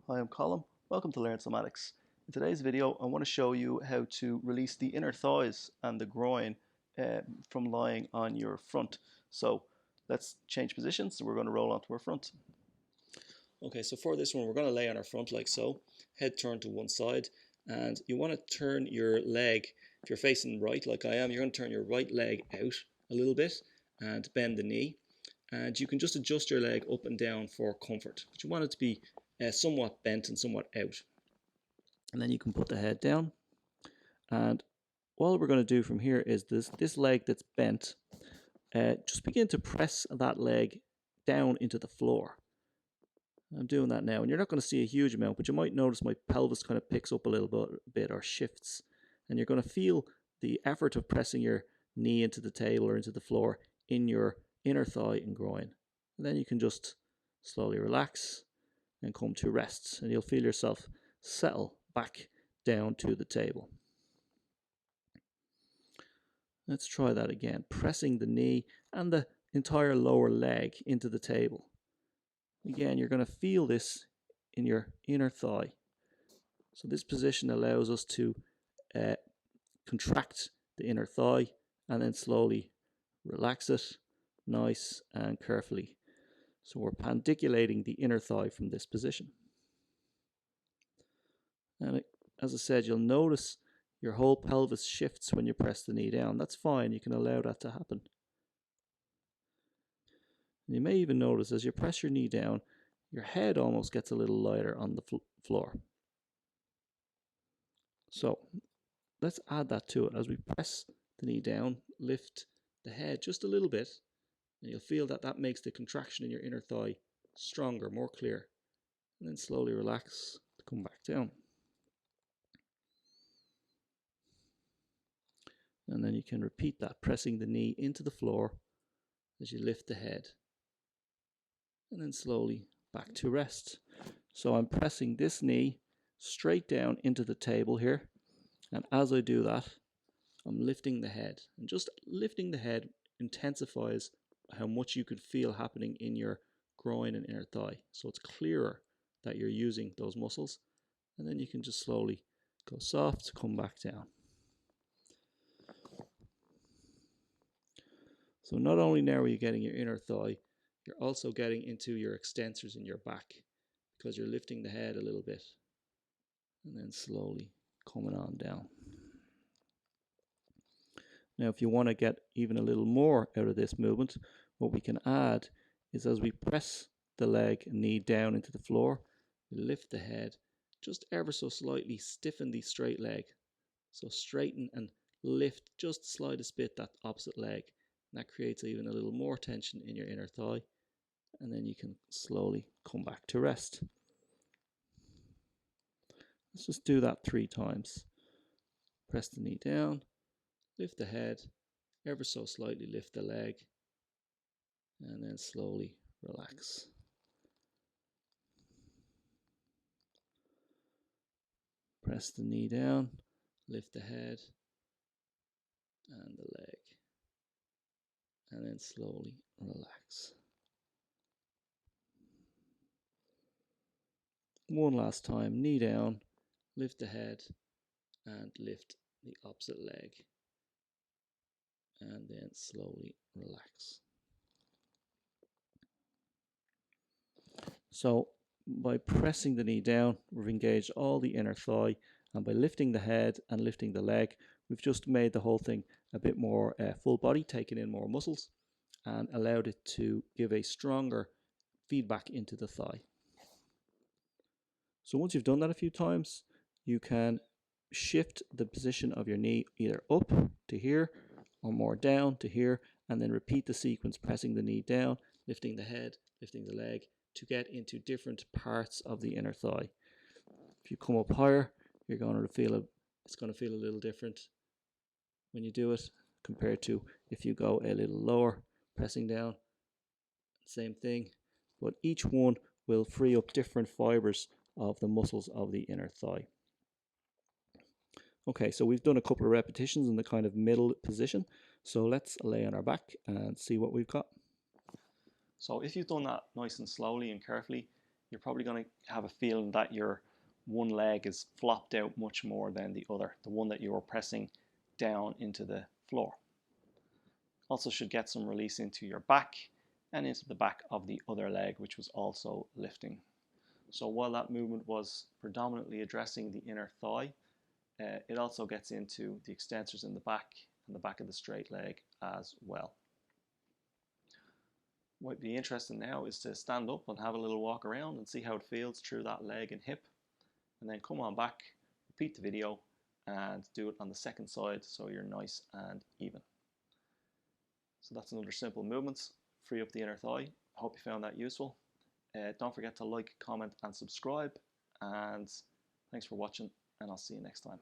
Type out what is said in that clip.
Hi, I'm Colin. Welcome to Learn Somatics. In today's video, I want to show you how to release the inner thighs and the groin from lying on your front. So let's change positions. So we're going to roll onto our front. Okay, so for this one, we're going to lay on our front like so, head turned to one side, and you want to turn your leg. If you're facing right like I am, you're going to turn your right leg out a little bit and bend the knee. And you can just adjust your leg up and down for comfort. But you want it to be somewhat bent and somewhat out. And then you can put the head down. And all we're going to do from here is this leg that's bent, just begin to press that leg down into the floor. I'm doing that now, and you're not going to see a huge amount, but you might notice my pelvis kind of picks up a little bit or shifts. And you're going to feel the effort of pressing your knee into the table or into the floor in your inner thigh and groin. And then you can just slowly relax and come to rest, and you'll feel yourself settle back down to the table. Let's try that again, pressing the knee and the entire lower leg into the table. Again, you're going to feel this in your inner thigh. So this position allows us to contract the inner thigh and then slowly relax it, nice and carefully. So we're pandiculating the inner thigh from this position. And as I said, you'll notice your whole pelvis shifts when you press the knee down. That's fine, you can allow that to happen. And you may even notice as you press your knee down, your head almost gets a little lighter on the floor. So let's add that to it. As we press the knee down, lift the head just a little bit, and you'll feel that that makes the contraction in your inner thigh stronger, more clear. And then slowly relax to come back down. And then you can repeat that, pressing the knee into the floor as you lift the head. And then slowly back to rest. So I'm pressing this knee straight down into the table here. And as I do that, I'm lifting the head. And just lifting the head intensifies how much you could feel happening in your groin and inner thigh. So it's clearer that you're using those muscles. And then you can just slowly go soft, come back down. So not only now are you getting your inner thigh, you're also getting into your extensors in your back because you're lifting the head a little bit and then slowly coming on down. Now if you want to get even a little more out of this movement, what we can add is as we press the leg and knee down into the floor, we lift the head just ever so slightly, stiffen the straight leg. So straighten and lift just the slightest bit that opposite leg. That creates even a little more tension in your inner thigh, and then you can slowly come back to rest. Let's just do that 3 times. Press the knee down, lift the head, ever so slightly lift the leg, and then slowly relax. Press the knee down, lift the head and the leg, and then slowly relax. One last time, knee down, lift the head and lift the opposite leg, and then slowly relax. So by pressing the knee down, we've engaged all the inner thigh, and by lifting the head and lifting the leg, we've just made the whole thing a bit more full body, taken in more muscles, and allowed it to give a stronger feedback into the thigh. So once you've done that a few times, you can shift the position of your knee either up to here or more down to here, and then repeat the sequence, pressing the knee down, lifting the head, lifting the leg, to get into different parts of the inner thigh. If you come up higher, you're going to feel it's going to feel a little different when you do it compared to if you go a little lower, pressing down. Same thing, but each one will free up different fibers of the muscles of the inner thigh. Okay, so we've done a couple of repetitions in the kind of middle position. So let's lay on our back and see what we've got. So if you've done that nice and slowly and carefully, you're probably going to have a feeling that your one leg is flopped out much more than the other, the one that you were pressing down into the floor. Also should get some release into your back and into the back of the other leg, which was also lifting. So while that movement was predominantly addressing the inner thigh, it also gets into the extensors in the back and the back of the straight leg as well. What would be interesting now is to stand up and have a little walk around and see how it feels through that leg and hip, and then come on back, repeat the video and do it on the second side so you're nice and even. So that's another simple movement, free up the inner thigh. I hope you found that useful. Don't forget to like, comment and subscribe, and thanks for watching, and I'll see you next time.